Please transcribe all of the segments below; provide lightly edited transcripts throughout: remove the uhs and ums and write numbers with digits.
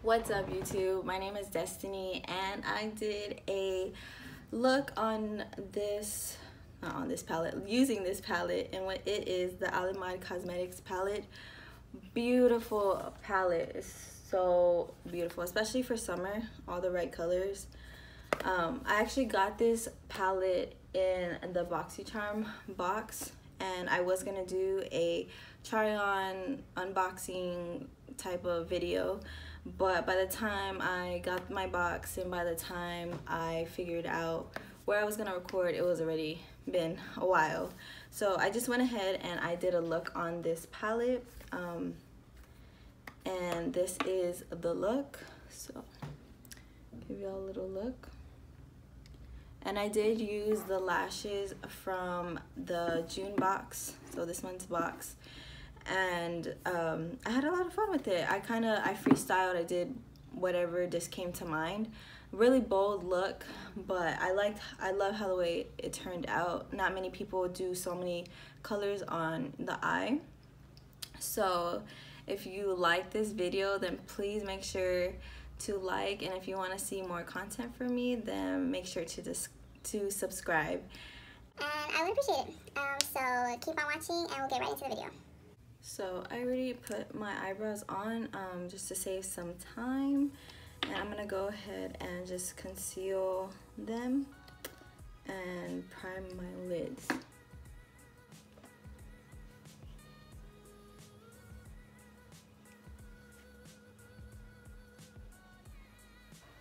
What's up YouTube? My name is Destiny and I did a look on this, not on this palette, using this palette, and what it is, the Alamar Cosmetics palette. Beautiful palette. It's so beautiful, especially for summer, all the right colors. I actually got this palette in the Boxycharm box, and I was gonna do a try on unboxing type of video, but by the time I got my box and by the time I figured out where I was gonna record, it was already been a while. So I just went ahead and I did a look on this palette, and this is the look. So give y'all a little look. And I did use the lashes from the June box, so this month's box, and I had a lot of fun with it. I freestyled. I did whatever just came to mind. Really bold look, but I love how the way it turned out. Not many people do so many colors on the eye. So if you like this video, then please make sure to like, and if you want to see more content from me, then make sure to subscribe. And I would appreciate it. So keep on watching and we'll get right into the video. So I already put my eyebrows on just to save some time, and I'm gonna go ahead and just conceal them and prime my lids.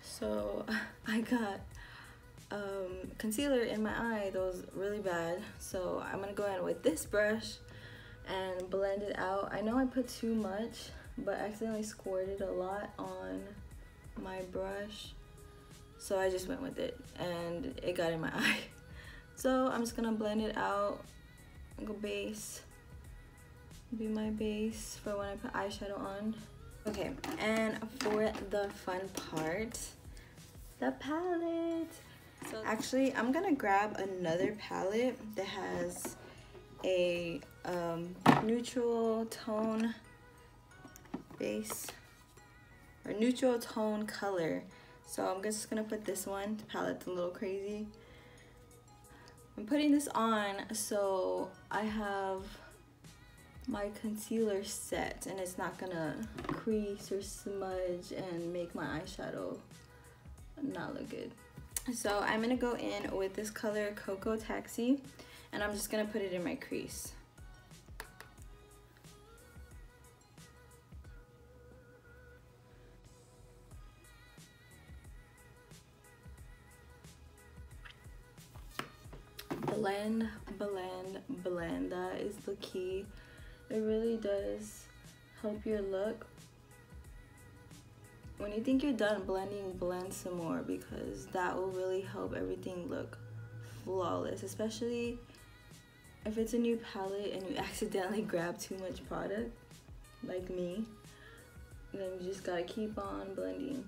So I got concealer in my eye that was really bad, so I'm gonna go in with this brush and blend it out. I know I put too much, but I accidentally squirted a lot on my brush, so I just went with it and it got in my eye. So I'm just gonna blend it out. Go base, be my base for when I put eyeshadow on. Okay, and for the fun part, the palette. So actually, I'm gonna grab another palette that has a neutral tone base or neutral tone color. So I'm just gonna put this one. The palette's a little crazy. I'm putting this on so I have my concealer set and it's not gonna crease or smudge and make my eyeshadow not look good. So I'm gonna go in with this color Coco Taxi, and I'm just gonna put it in my crease. Blend, blend, blend. That is the key. It really does help your look. When you think you're done blending, blend some more, because that will really help everything look flawless, especially if it's a new palette and you accidentally grab too much product like me. Then you just gotta keep on blending.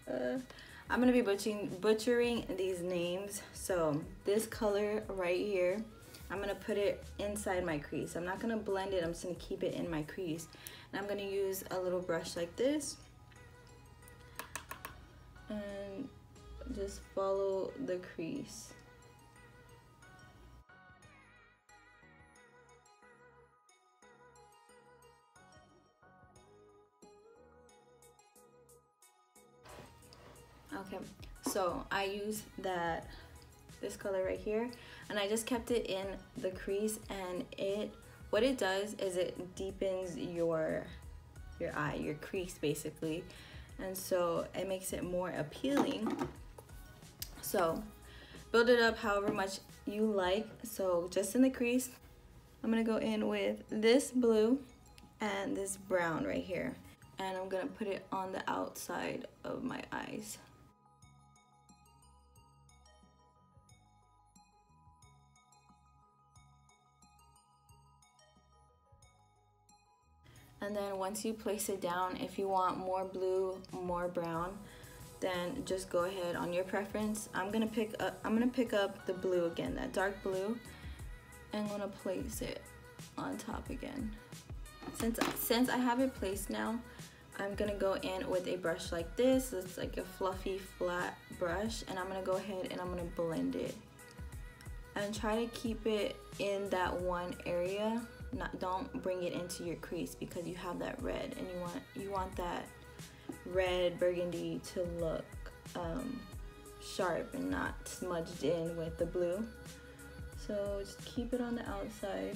I'm gonna be butchering these names. So this color right here, I'm gonna put it inside my crease. I'm not gonna blend it, I'm just gonna keep it in my crease. And I'm gonna use a little brush like this and just follow the crease. Okay, so I use this color right here, and I just kept it in the crease, and what it does is it deepens your eye, your crease basically, and so it makes it more appealing. So build it up however much you like. So just in the crease, I'm gonna go in with this blue and this brown right here, and I'm gonna put it on the outside of my eyes. And then once you place it down, if you want more blue, more brown, then just go ahead on your preference. I'm gonna pick up the blue again, that dark blue, and I'm gonna place it on top again. Since I have it placed now, I'm gonna go in with a brush like this. It's like a fluffy flat brush, and I'm gonna go ahead and I'm gonna blend it and try to keep it in that one area. Don't bring it into your crease because you have that red, and you want that red burgundy to look sharp and not smudged in with the blue. So just keep it on the outside.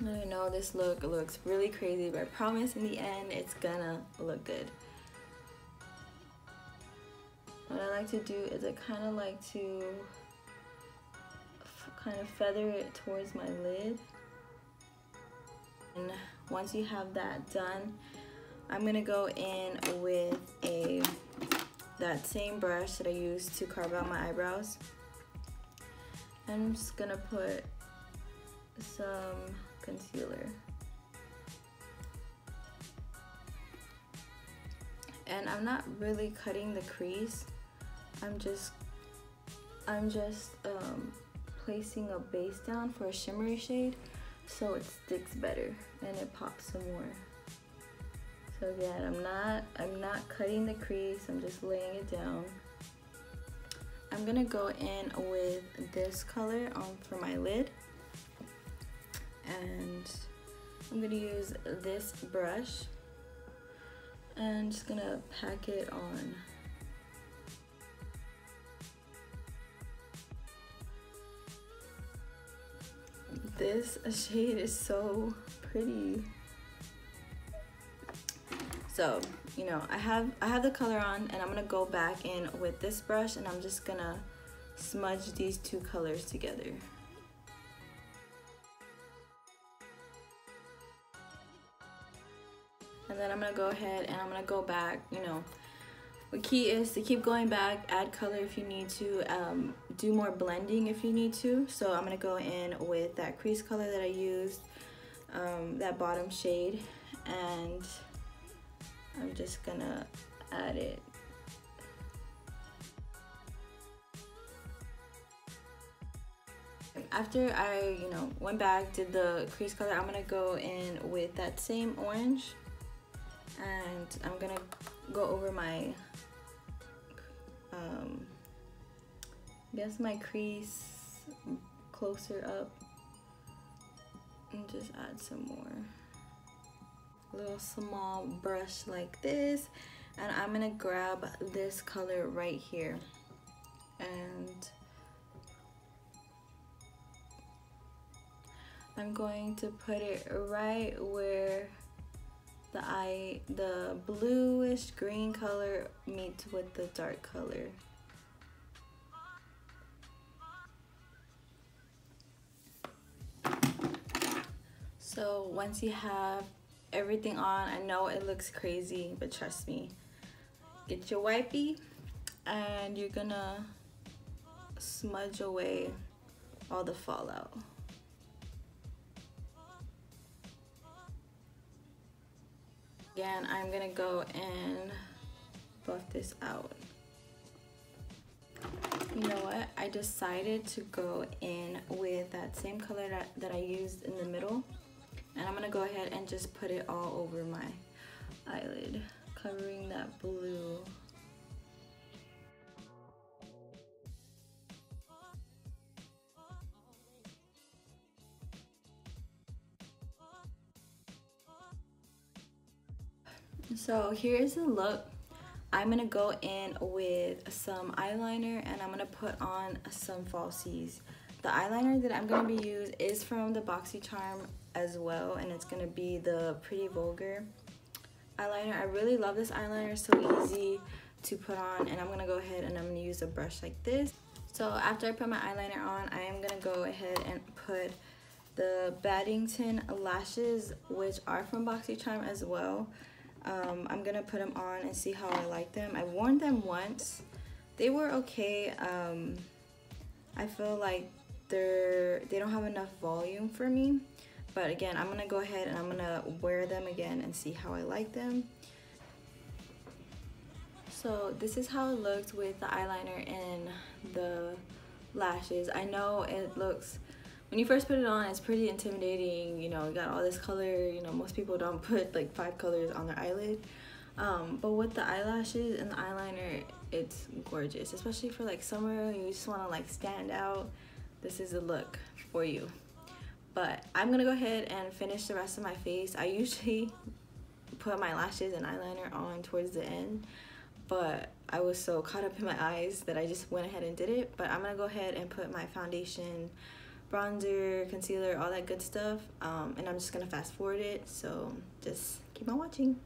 I know this look looks really crazy, but I promise in the end it's gonna look good. What I like to do is I kind of like to kind of feather it towards my lid. And once you have that done, I'm gonna go in with that same brush that I used to carve out my eyebrows. And I'm just gonna put some concealer. And I'm not really cutting the crease. I'm just placing a base down for a shimmery shade so it sticks better and it pops some more. So again, I'm not cutting the crease, I'm just laying it down. I'm gonna go in with this color for my lid, and I'm gonna use this brush and just gonna pack it on. This shade is so pretty. So, you know, I have the color on, and I'm gonna go back in with this brush, and I'm just gonna smudge these two colors together. And then I'm gonna go ahead and I'm gonna go back. You know, the key is to keep going back, add color if you need to, do more blending if you need to. So I'm gonna go in with that crease color that I used, that bottom shade, and I'm just gonna add it. After I, you know, went back, did the crease color, I'm gonna go in with that same orange, and I'm gonna go over my, I guess my crease closer up, and just add some more. Little small brush like this, and I'm gonna grab this color right here, and I'm going to put it right where the bluish green color meets with the dark color. So once you have everything on, I know it looks crazy, but trust me, get your wipey and you're gonna smudge away all the fallout. Again, I'm gonna go and buff this out. You know what? I decided to go in with that same color that I used in the middle, and I'm gonna go ahead and just put it all over my eyelid, covering that blue. So here's the look. I'm gonna go in with some eyeliner, and I'm gonna put on some falsies. The eyeliner that I'm gonna be using is from the Boxycharm as well, and it's gonna be the Pretty Vulgar eyeliner. I really love this eyeliner, it's so easy to put on, and I'm gonna go ahead and I'm gonna use a brush like this. So after I put my eyeliner on, I am gonna go ahead and put the Baddington lashes, which are from Boxycharm as well. I'm gonna put them on and see how I like them. I've worn them once. They were okay. I feel like they don't have enough volume for me. But again, I'm gonna go ahead and I'm gonna wear them again and see how I like them. So this is how it looks with the eyeliner and the lashes. I know it looks, when you first put it on, it's pretty intimidating. You know, you got all this color. You know, most people don't put like 5 colors on their eyelid. But with the eyelashes and the eyeliner, it's gorgeous, especially for like summer. You just want to like stand out. This is a look for you. But I'm gonna go ahead and finish the rest of my face. I usually put my lashes and eyeliner on towards the end, but I was so caught up in my eyes that I just went ahead and did it. But I'm gonna go ahead and put my foundation, bronzer, concealer, all that good stuff, and I'm just gonna fast forward it, so just keep on watching.